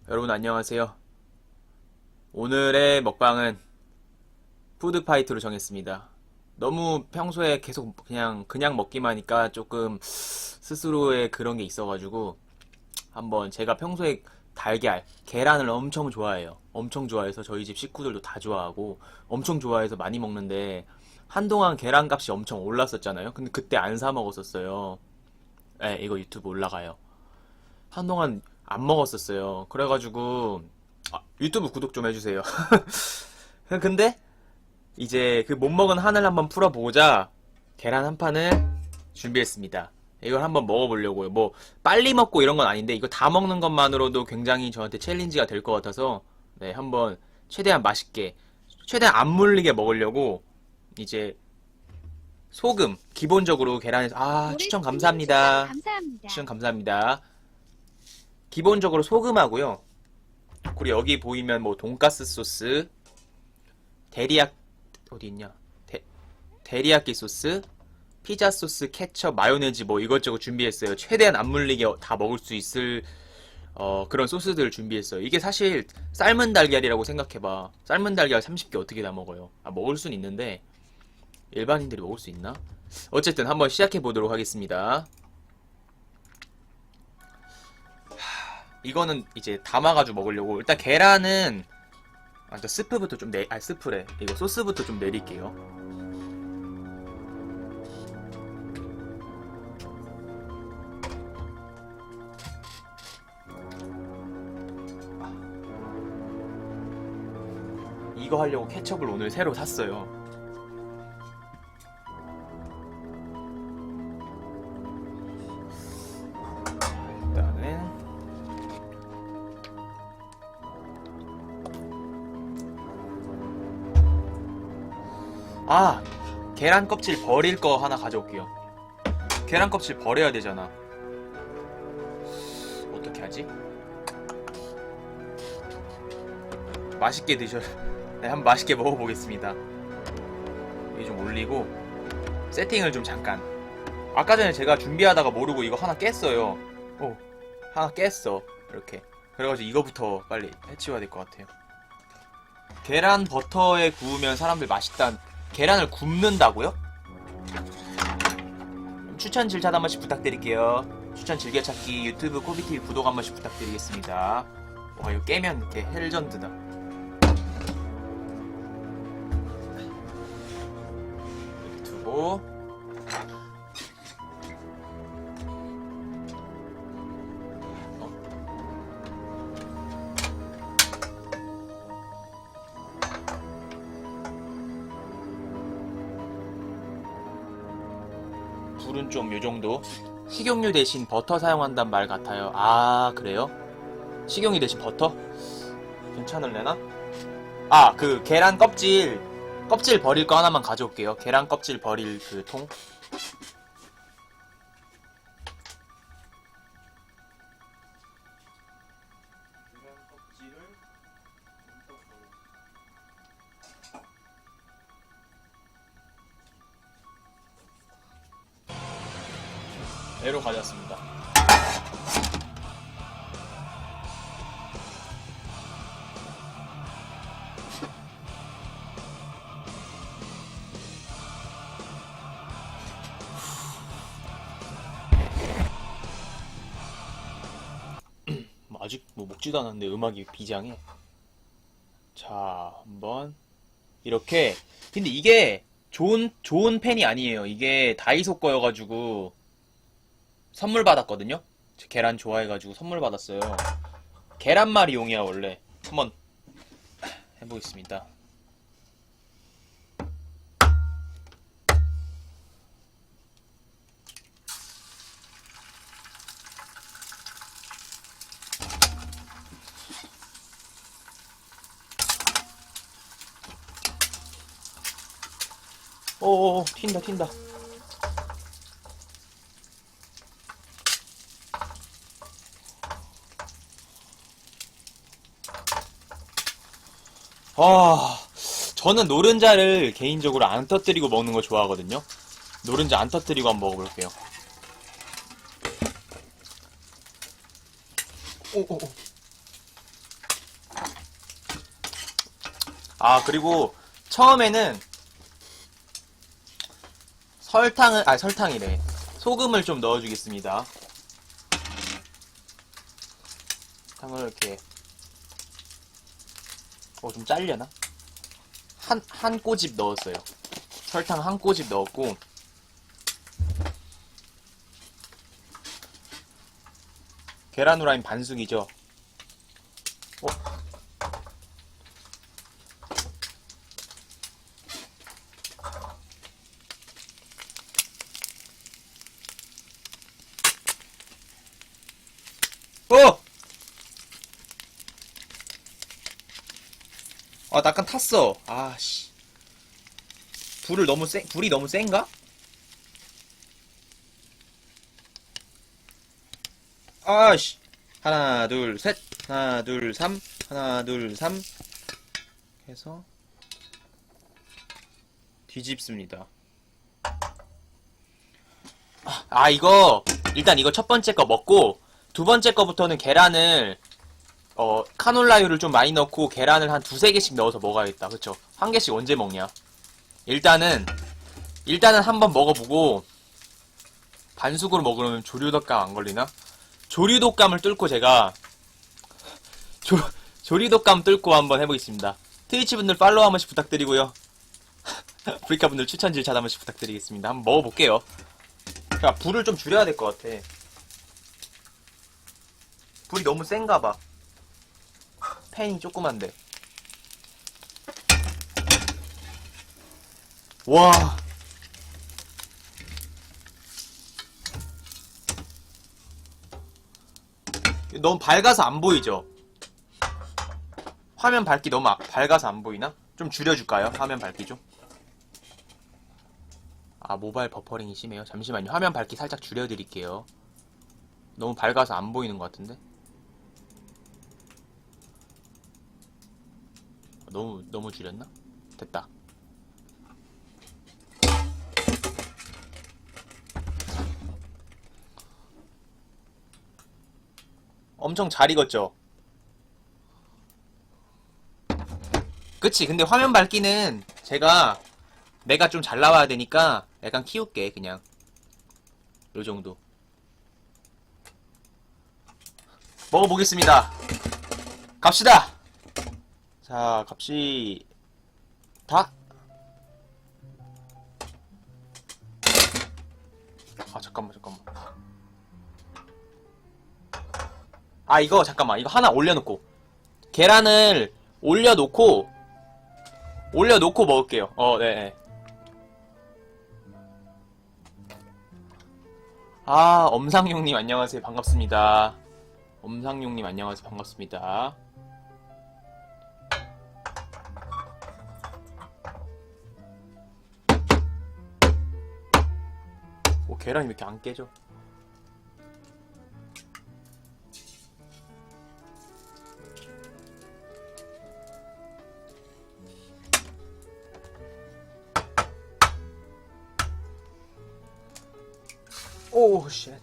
여러분 안녕하세요. 오늘의 먹방은 푸드파이트로 정했습니다. 너무 평소에 계속 그냥 먹기만 하니까 조금 스스로의 그런 게 있어가지고 한번 제가 평소에 계란을 엄청 좋아해요. 엄청 좋아해서 저희 집 식구들도 다 좋아하고 엄청 좋아해서 많이 먹는데 한동안 계란 값이 엄청 올랐었잖아요. 근데 그때 안 사 먹었었어요. 네, 이거 유튜브 올라가요. 한동안 안 먹었었어요. 그래가지고 유튜브 구독 좀 해주세요. 근데 이제 그 못 먹은 한을 한번 풀어보고자 계란 한 판을 준비했습니다. 이걸 한번 먹어보려고요. 뭐 빨리 먹고 이런 건 아닌데 이거 다 먹는 것만으로도 굉장히 저한테 챌린지가 될 것 같아서 네, 한번 최대한 맛있게 최대한 안 물리게 먹으려고 이제 소금 기본적으로 계란에서 추천 감사합니다. 감사합니다. 추천 감사합니다. 기본적으로 소금하고요. 그리고 여기 보이면 뭐 돈가스 소스, 데리야 어디 있냐? 데리야끼 소스, 피자 소스, 케첩, 마요네즈 뭐 이것저것 준비했어요. 최대한 안 물리게 다 먹을 수 있을 그런 소스들을 준비했어요. 이게 사실 삶은 달걀이라고 생각해봐. 삶은 달걀 30개 어떻게 다 먹어요? 먹을 순 있는데 일반인들이 먹을 수 있나? 어쨌든 한번 시작해 보도록 하겠습니다. 이거는 이제 담아가지고 먹으려고 일단 계란은 저 스프부터 좀 스프래. 이거 소스부터 좀 내릴게요. 이거 하려고 케첩을 오늘 새로 샀어요. 일단은 계란 껍질 버릴 거 하나 가져올게요. 계란 껍질 버려야 되잖아. 어떻게 하지? 맛있게 네, 한번 맛있게 먹어보겠습니다. 이게 좀 올리고 세팅을 좀 잠깐. 아까 전에 제가 준비하다가 모르고 이거 하나 깼어요. 하나 깼어. 이렇게. 그래가지고 이거부터 빨리 해치워야 될 것 같아요. 계란 버터에 구우면 사람들 맛있단. 계란을 굽는다고요? 추천 질차 한 번씩 부탁드릴게요. 추천 즐겨찾기 유튜브 코비TV 구독 한 번씩 부탁드리겠습니다. 와 이거 깨면 이렇게 헬전드다. 이렇게 두고 불은 좀 요정도. 식용유 대신 버터 사용한단 말 같아요. 그래요? 식용유 대신 버터? 괜찮을래나? 그 계란 껍질 버릴 거 하나만 가져올게요. 계란 껍질 버릴 그 통. 애로 가져왔습니다. 아직 뭐 먹지도 않았는데 음악이 비장해. 자, 한번 이렇게. 근데 이게 좋은 팬이 아니에요. 이게 다이소 거여가지고 선물 받았거든요. 계란 좋아해가지고 선물 받았어요. 계란말이용이야 원래. 한번 해보겠습니다. 오오오 튄다. 저는 노른자를 개인적으로 안 터뜨리고 먹는 거 좋아하거든요. 노른자 안 터뜨리고 한번 먹어볼게요. 오오오 아, 그리고 처음에는 설탕이래. 소금을 좀 넣어주겠습니다. 설탕을 이렇게, 좀 잘려나? 한 꼬집 넣었어요. 설탕 한 꼬집 넣었고, 계란 후라이는 반숙이죠. 어! 약간 탔어. 아씨. 불이 너무 센가? 아씨. 하나, 둘, 셋. 하나, 둘, 삼. 하나, 둘, 삼. 해서 뒤집습니다. 일단 이거 첫 번째 거 먹고, 두 번째 거부터는 계란을, 카놀라유를 좀 많이 넣고, 계란을 한 두세 개씩 넣어서 먹어야겠다. 그쵸? 한 개씩 언제 먹냐? 일단은 한번 먹어보고, 반숙으로 먹으면 조류독감 안 걸리나? 조류독감을 뚫고 제가, 조류독감 뚫고 한번 해보겠습니다. 트위치 분들 팔로우 한 번씩 부탁드리고요. 브리카 분들 추천질 잘 한 번씩 부탁드리겠습니다. 한번 먹어볼게요. 자, 불을 좀 줄여야 될 것 같아. 불이 너무 센가 봐. 팬이 조그만데. 와. 너무 밝아서 안 보이죠? 화면 밝기 너무 밝아서 안 보이나? 좀 줄여줄까요? 화면 밝기 좀. 모바일 버퍼링이 심해요. 잠시만요. 화면 밝기 살짝 줄여드릴게요. 너무 밝아서 안 보이는 것 같은데? 너무 줄였나? 됐다. 엄청 잘 익었죠? 그치. 근데 화면 밝기는 내가 좀 잘 나와야 되니까 약간 키울게, 그냥. 요 정도. 먹어보겠습니다. 갑시다! 자, 갑시다! 잠깐만. 잠깐만. 이거 하나 올려놓고. 계란을 올려놓고 먹을게요. 네. 엄상용님 안녕하세요. 반갑습니다. 엄상용님 안녕하세요. 반갑습니다. 계란이 왜 이렇게 안 깨져? 오, 쉣.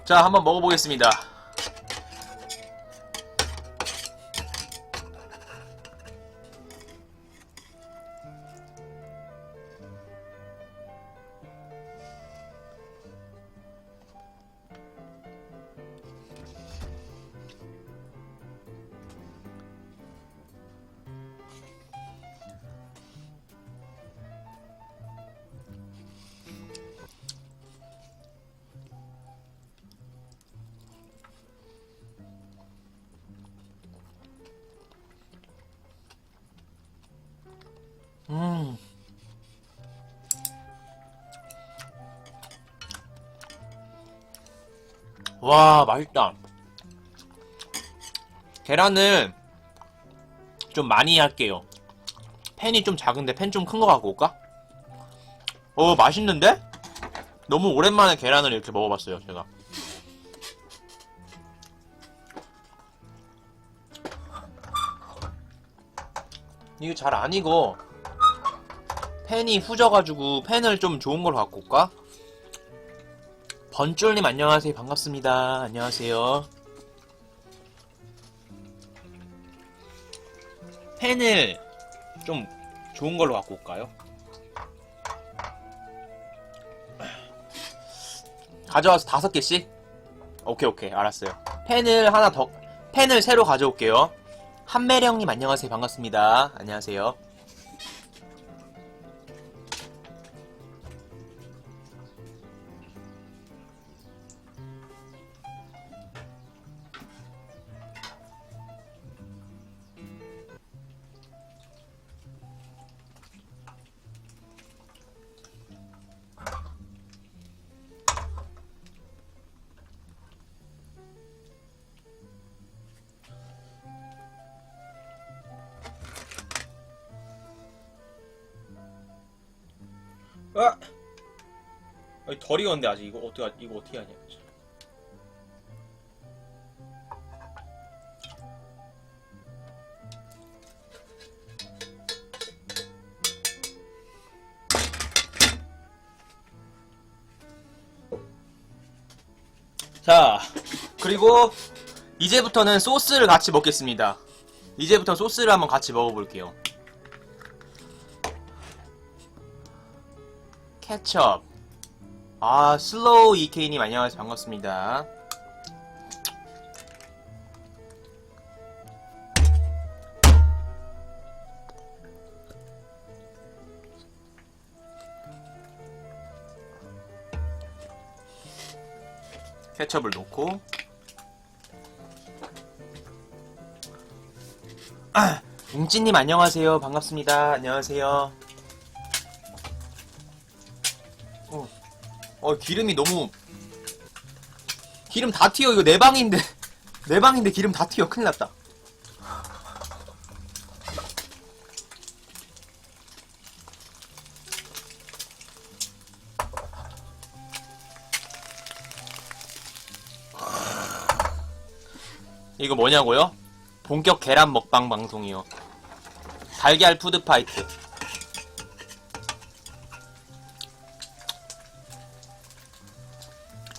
자, 한번 먹어보겠습니다. 와, 맛있다. 계란을 좀 많이 할게요. 팬이 좀 작은데 팬 좀 큰 거 갖고 올까? 맛있는데? 너무 오랜만에 계란을 이렇게 먹어봤어요, 제가. 이거 잘 안 익어. 팬이 후져가지고 팬을 좀 좋은 걸 갖고 올까? 번쫄님 안녕하세요. 반갑습니다. 안녕하세요. 팬을 좀 좋은 걸로 갖고 올까요? 가져와서 5개씩? 오케이 알았어요. 펜을 새로 가져올게요. 한매령님 안녕하세요. 반갑습니다. 안녕하세요. 덜 익었는데 아직 이거 어떻게 하냐. 자, 그리고 이제부터는 소스를 같이 먹겠습니다. 이제부터 소스를 한번 같이 먹어볼게요. 케첩. 슬로우 EK님 안녕하세요. 반갑습니다. 케첩을 넣고 웅찌님 안녕하세요. 반갑습니다. 안녕하세요. 기름이 너무 기름 다 튀어. 이거 내 방인데 기름 다 튀어. 큰일 났다. 이거 뭐냐고요? 본격 계란 먹방 방송이요. 달걀 푸드파이트.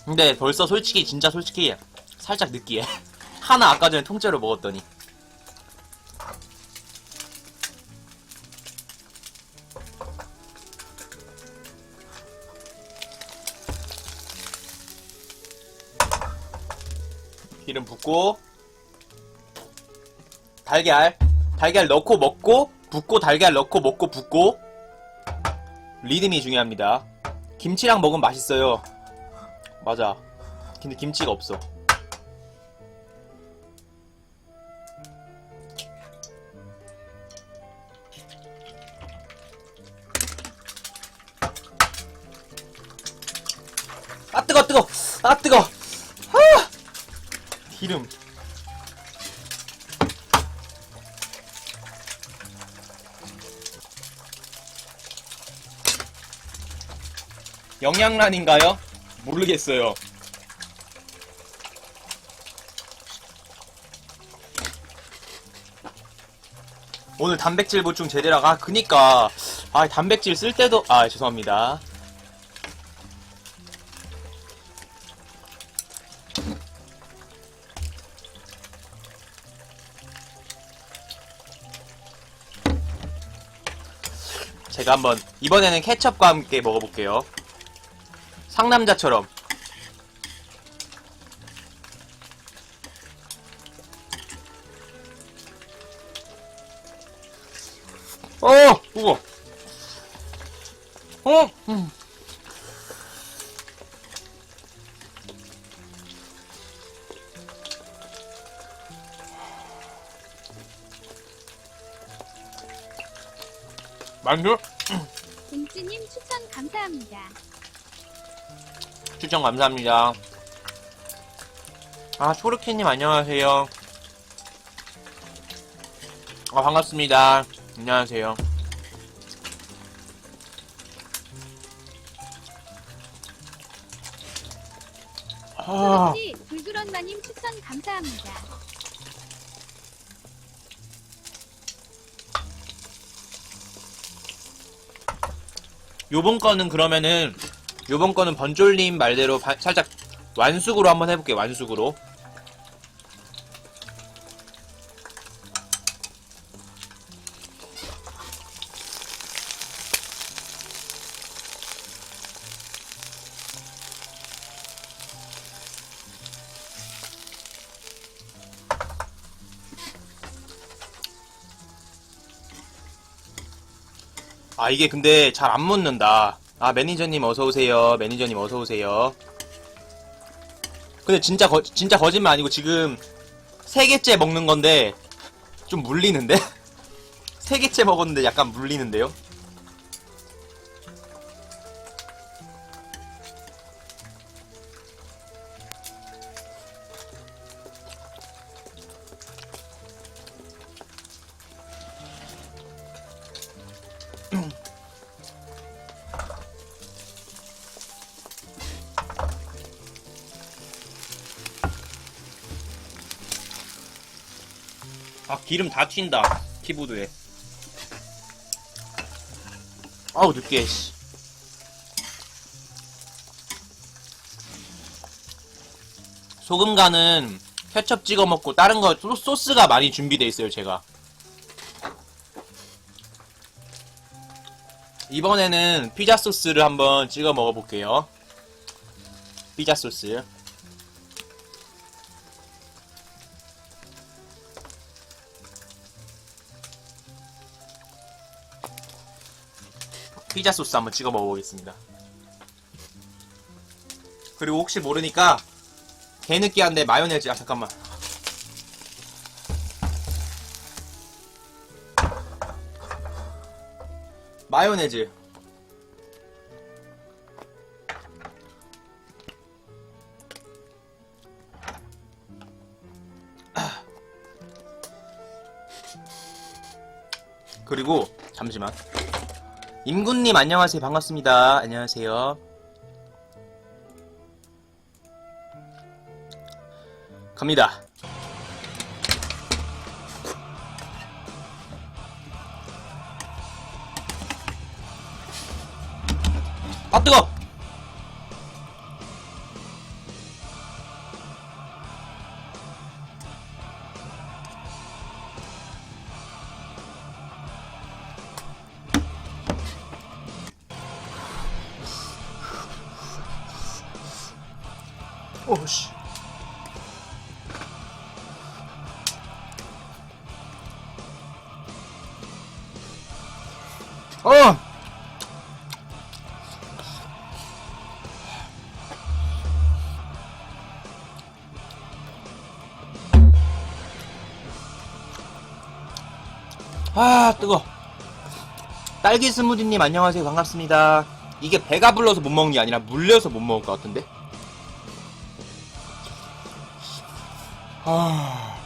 근데 벌써 진짜 솔직히 살짝 느끼해. 하나 아까 전에 통째로 먹었더니. 기름 붓고 달걀 넣고 먹고 붓고 달걀 넣고 먹고 붓고. 리듬이 중요합니다. 김치랑 먹으면 맛있어요. 맞아. 근데 김치가 없어. 뜨거. 기름. 영양란인가요? 모르겠어요. 오늘 단백질 보충 제대로 그니까 단백질 쓸 때도 죄송합니다. 제가 한번 이번에는 케첩과 함께 먹어볼게요. 상남자처럼. 우와. 만두? 웅찌님 추천 감사합니다. 추천 감사합니다. 초르키님 안녕하세요. 반갑습니다. 안녕하세요. 소르키 불그런마님 추천 감사합니다. 요번 거는 번쫄님 말대로 살짝 완숙으로 한번 해볼게요. 완숙으로. 아, 이게 근데 잘 안 묻는다. 아, 매니저님 어서오세요. 매니저님 어서오세요. 근데 진짜 거짓말 아니고 지금 3개째 먹는 건데 좀 물리는데? 3개째 먹었는데 약간 물리는데요? 아, 기름 다 튄다. 키보드에. 아우, 늦게, 씨. 소금 간은 케첩 찍어 먹고 다른 거 소스가 많이 준비돼 있어요, 제가. 이번에는 피자 소스를 한번 찍어 먹어볼게요. 피자 소스. 피자 소스 한번 찍어 먹어보겠습니다. 그리고 혹시 모르니까 개느끼한데 마요네즈. 아, 잠깐만. 마요네즈. 그리고 잠시만. 임군님 안녕하세요. 반갑습니다. 안녕하세요. 갑니다. 아, 뜨거! 오씨. 아, 뜨거. 딸기 스무디님 안녕하세요. 반갑습니다. 이게 배가 불러서 못 먹는 게 아니라 물려서 못 먹을 것 같은데? 아.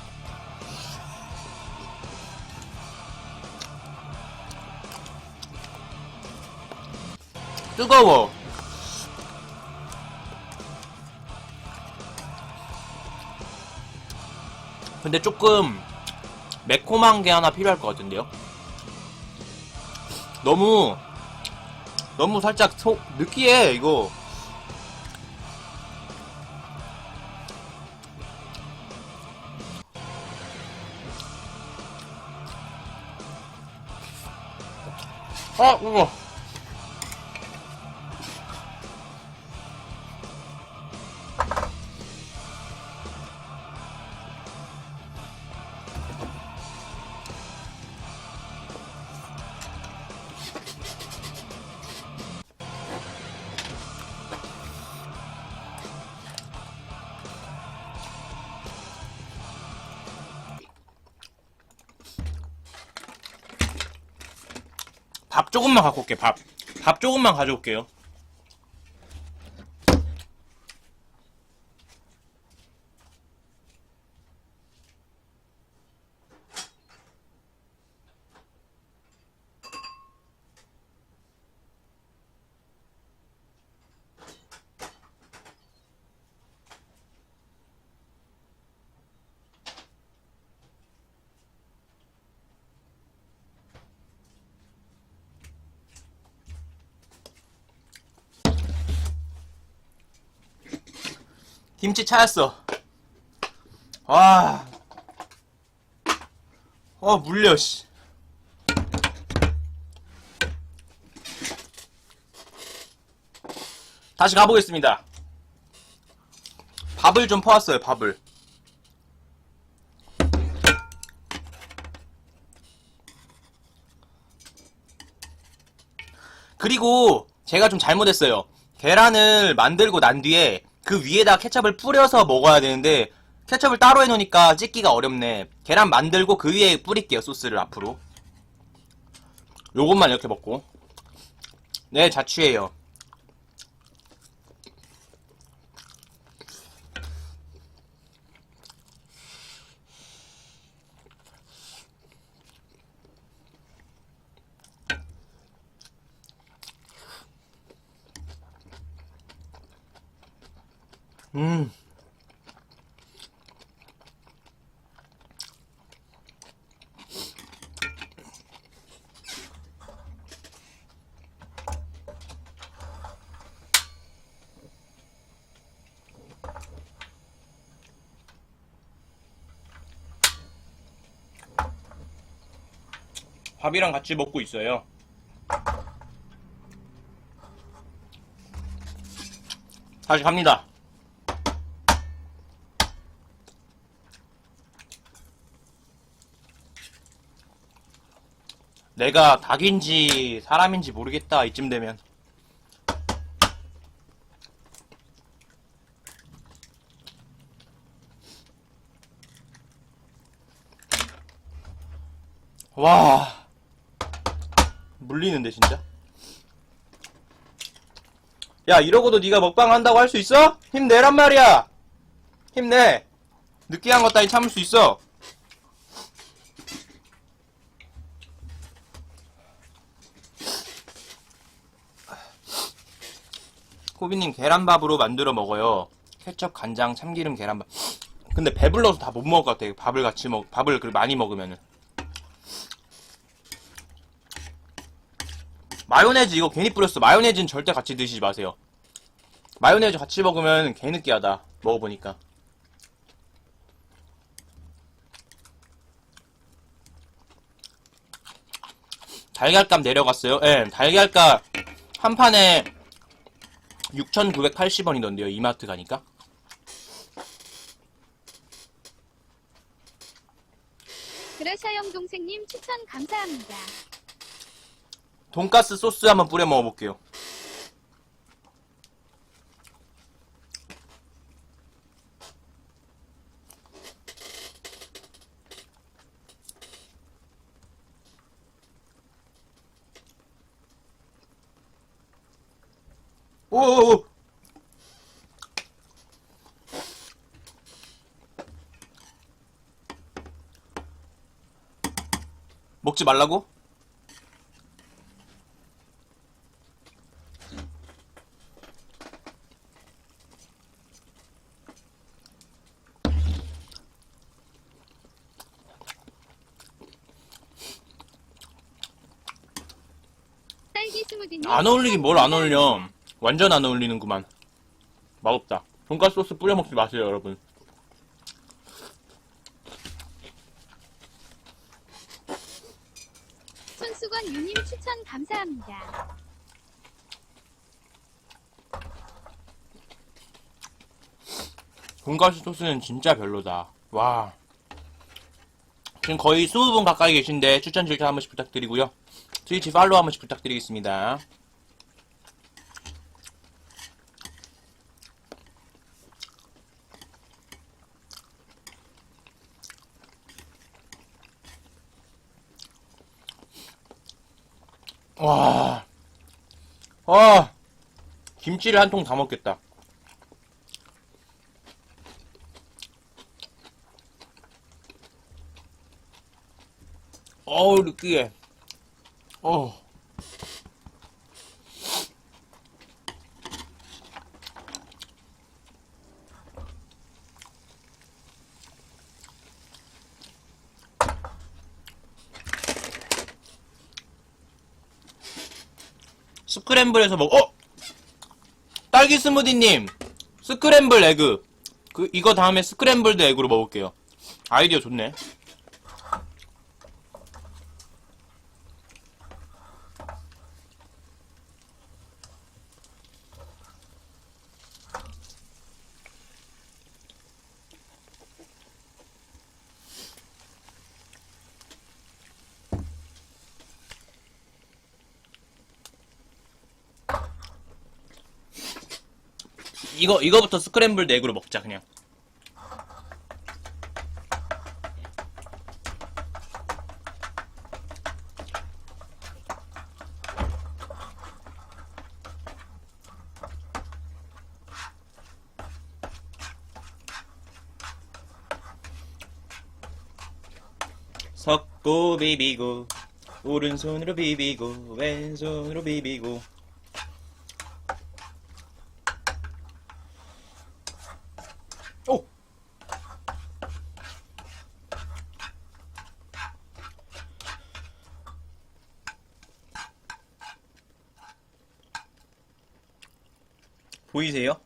뜨거워. 근데 조금 매콤한 게 하나 필요할 것 같은데요? 너무 살짝 느끼해, 이거. 아, 이거. 밥 조금만 갖고 올게. 밥 조금만 가져올게요. 김치 차였어. 와. 물려, 씨. 다시 가보겠습니다. 밥을 좀 퍼왔어요, 밥을. 그리고 제가 좀 잘못했어요. 계란을 만들고 난 뒤에 그 위에다 케첩을 뿌려서 먹어야 되는데 케첩을 따로 해놓으니까 찢기가 어렵네. 계란 만들고 그 위에 뿌릴게요, 소스를 앞으로. 요것만 이렇게 먹고. 네, 자취해요. 음. 밥이랑 같이 먹고 있어요. 다시 갑니다. 내가 닭인지 사람인지 모르겠다, 이쯤 되면. 와, 물리는데 진짜. 야, 이러고도 네가 먹방 한다고 할 수 있어? 힘내란 말이야. 힘내. 느끼한 것 따위 참을 수 있어. 호비님, 계란밥으로 만들어 먹어요. 케첩, 간장, 참기름, 계란밥. 근데 배불러서 다 못 먹을 것 같아. 밥을 많이 먹으면은. 마요네즈 이거 괜히 뿌렸어. 마요네즈는 절대 같이 드시지 마세요. 마요네즈 같이 먹으면 개 느끼하다. 먹어보니까. 달걀값 내려갔어요. 예, 달걀값 한 판에 6,980원이던데요. 이마트 가니까. 그라샤형 동생님 추천 감사합니다. 돈가스 소스 한번 뿌려 먹어볼게요. 오오오. 먹지 말라고? 딸기 스무디님 안 어울리긴 뭘 안 어울려. 감사합니다. 완전 안 어울리는구만. 맛없다. 돈가스 소스 뿌려 먹지 마세요, 여러분. 손수건 유님 추천 감사합니다. 돈가스 소스는 진짜 별로다. 와. 지금 거의 20분 가까이 계신데 추천 질문 한 번씩 부탁드리고요. 트위치 팔로우 한 번씩 부탁드리겠습니다. 와. 김치를 한 통 다 먹겠다. 어우, 느끼해. 어. 스크램블해서 딸기 스무디님! 스크램블 에그. 이거 다음에 스크램블드 에그로 먹을게요. 아이디어 좋네. 이거부터 스크램블드 에그로 먹자, 그냥. 섞고 비비고, 오른손으로 비비고, 왼손으로 비비고. 오! 보이세요?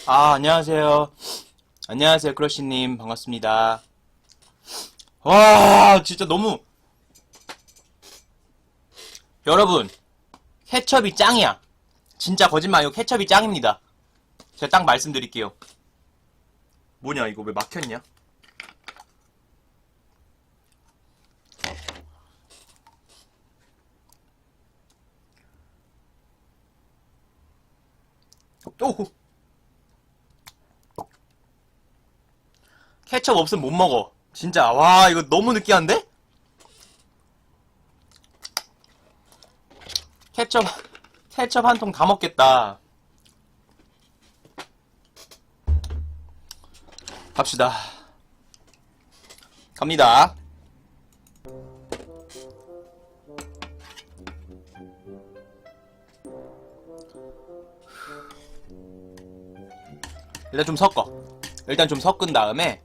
안녕하세요. 안녕하세요, 크러쉬님. 반갑습니다. 와, 진짜 너무. 여러분, 케첩이 짱이야. 진짜 거짓말 아니고 케첩이 짱입니다. 제가 딱 말씀드릴게요. 뭐냐, 이거 왜 막혔냐? 오! 케첩 없으면 못 먹어. 진짜, 와, 이거 너무 느끼한데? 케첩 한 통 다 먹겠다. 갑시다. 갑니다. 일단 좀 섞어. 일단 좀 섞은 다음에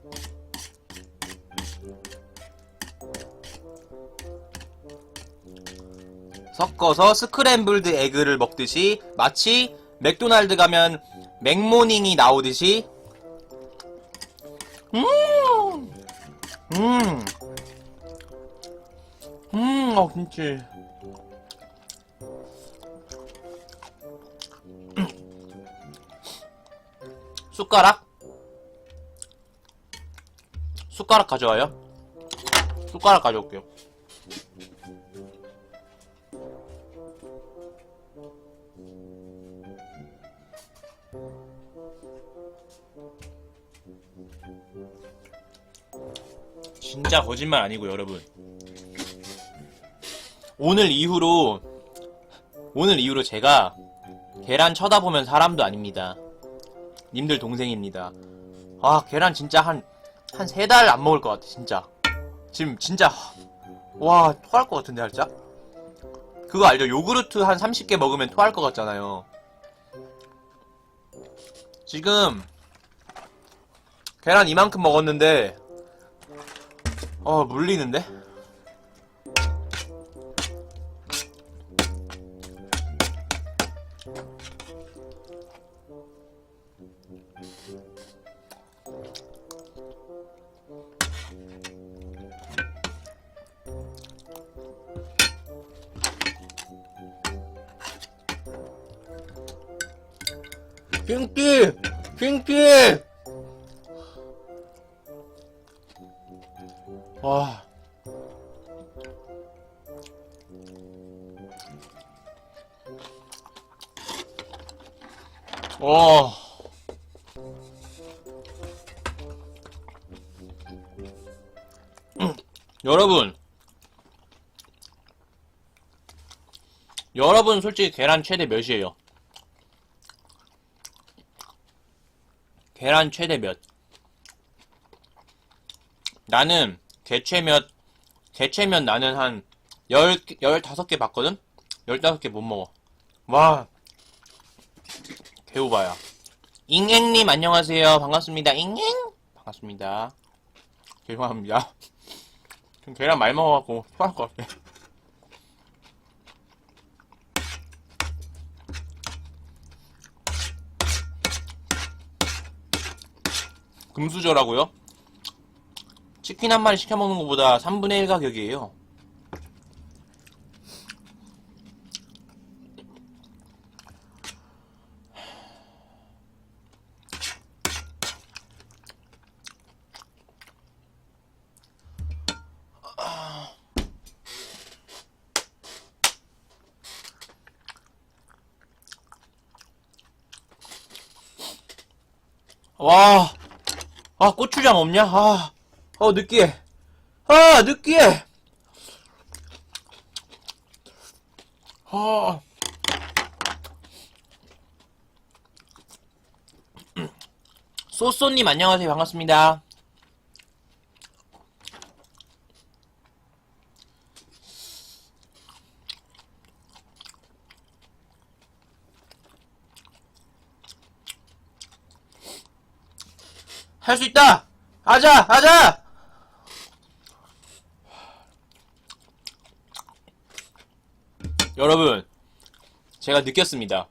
섞어서 스크램블드 에그를 먹듯이 마치 맥도날드 가면 맥모닝이 나오듯이 김치. 숟가락? 숟가락 가져와요? 숟가락 가져올게요. 진짜 거짓말 아니고 여러분, 오늘 이후로 제가 계란 쳐다보면 사람도 아닙니다. 님들 동생입니다. 아, 계란 진짜 한 3달 안 먹을 것 같아, 진짜. 지금 진짜 와, 토할 것 같은데 살짝. 그거 알죠? 요구르트 한 30개 먹으면 토할 것 같잖아요. 지금 계란 이만큼 먹었는데 물리는데? 킹키! 와. 와. 여러분 솔직히 계란 최대 몇이에요? 계란 최대 몇? 나는 개최몇 나는 한 15개 봤거든? 15개 못 먹어. 와. 개우바야. 잉앵님 안녕하세요. 반갑습니다. 잉앵? 반갑습니다. 죄송합니다. 좀 계란 많이 먹어갖고 토할 것 같아. 금수저라고요? 치킨 한 마리 시켜 먹는 것보다 3분의 1 가격이에요. 와, 아, 고추장 없냐? 느끼해. 느끼해. 아, 소쏘님 안녕하세요. 반갑습니다. 할 수 있다! 하자! 하자! 여러분, 제가 느꼈습니다.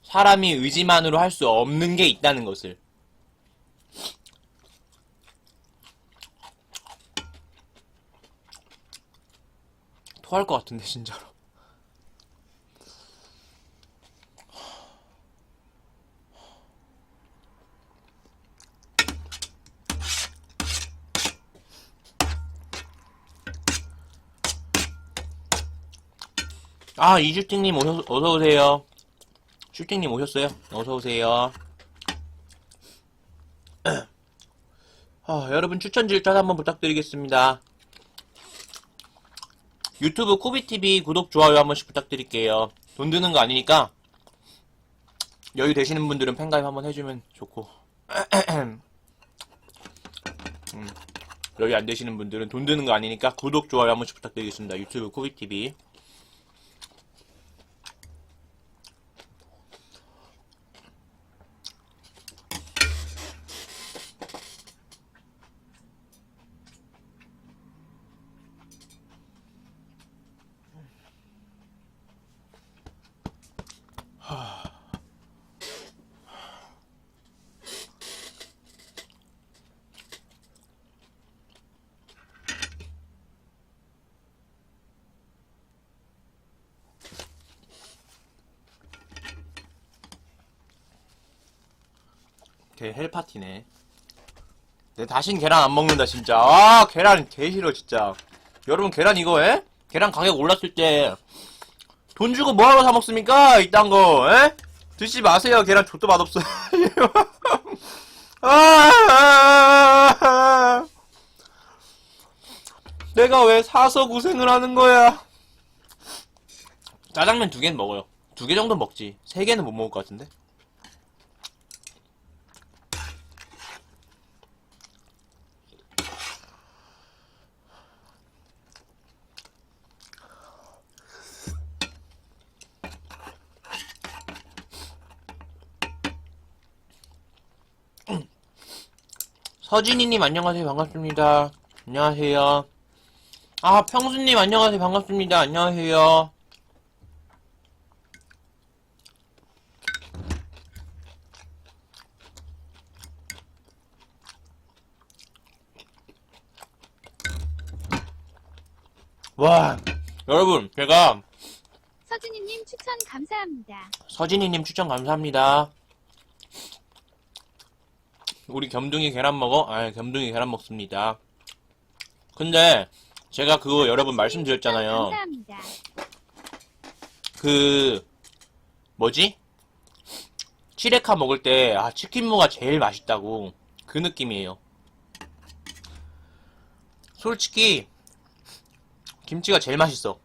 사람이 의지만으로 할 수 없는 게 있다는 것을. 토할 것 같은데, 진짜로. 이슈팅님 어서오세요. 슈팅님 오셨어요? 어서오세요. 여러분 추천 질문 한번 부탁드리겠습니다. 유튜브 코비TV 구독, 좋아요 한 번씩 부탁드릴게요. 돈 드는 거 아니니까 여유 되시는 분들은 팬가입 한번 해주면 좋고 여유 안 되시는 분들은 돈 드는 거 아니니까 구독, 좋아요 한 번씩 부탁드리겠습니다. 유튜브 코비TV. 개 헬파티네. 내 다신 계란 안 먹는다 진짜. 계란 개 싫어 진짜. 여러분 계란 이거 계란 가격 올랐을 때 돈 주고 뭐하러 사 먹습니까? 이딴 거 드시지 마세요. 계란 족도 맛없어. 내가 왜 사서 고생을 하는 거야? 짜장면 2개는 먹어요. 2개 정도 먹지. 3개는 못 먹을 것 같은데. 서진이님 안녕하세요. 반갑습니다. 안녕하세요. 평수님 안녕하세요. 반갑습니다. 안녕하세요. 와, 여러분 제가 서진이님 추천 감사합니다. 서진이님 추천 감사합니다. 우리 겸둥이 계란 먹어? 겸둥이 계란 먹습니다. 근데 제가 그거 여러분 말씀드렸잖아요. 감사합니다. 뭐지? 치레카 먹을 때 치킨무가 제일 맛있다고. 그 느낌이에요. 솔직히 김치가 제일 맛있어.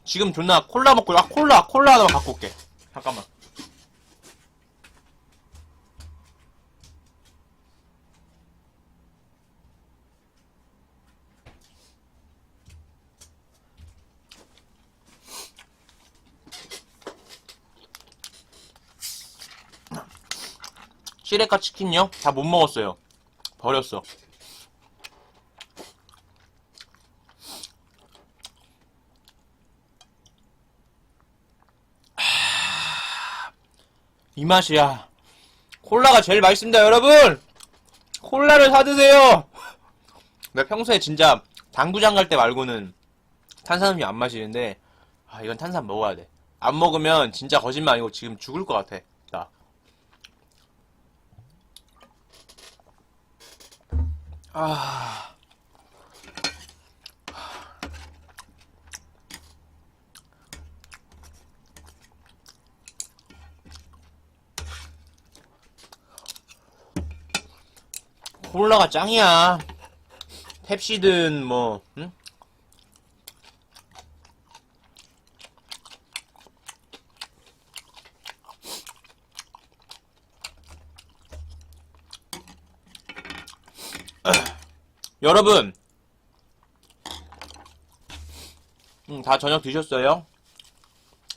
지금 존나 콜라 먹고 콜라 하나만 갖고 올게. 잠깐만. 시레카 치킨요? 다 못 먹었어요. 버렸어. 이 맛이야. 콜라가 제일 맛있습니다, 여러분! 콜라를 사드세요! 내가 평소에 진짜 당구장 갈 때 말고는 탄산음료 안 마시는데, 아, 이건 탄산 먹어야 돼. 안 먹으면 진짜 거짓말 아니고 지금 죽을 것 같아. 나. 아. 콜라가 짱이야. 펩시든 뭐, 응? 여러분, 다 저녁 드셨어요?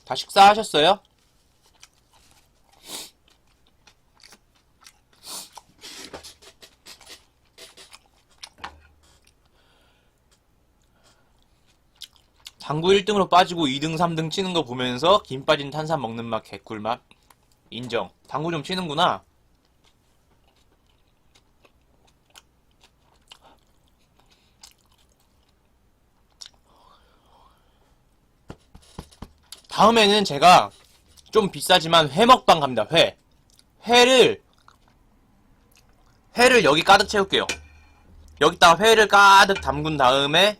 다 식사하셨어요? 당구 1등으로 빠지고 2등, 3등 치는 거 보면서 김 빠진 탄산 먹는 맛 개꿀맛 인정. 당구 좀 치는구나. 다음에는 제가 좀 비싸지만 회 먹방 갑니다. 회를 여기 가득 채울게요. 여기다가 회를 가득 담근 다음에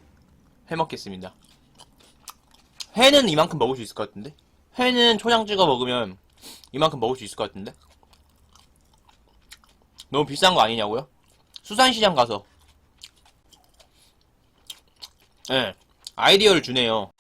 회 먹겠습니다. 회는 이만큼 먹을 수 있을 것 같은데? 회는 초장 찍어 먹으면 이만큼 먹을 수 있을 것 같은데? 너무 비싼 거 아니냐고요? 수산시장 가서. 예, 아이디어를 주네요.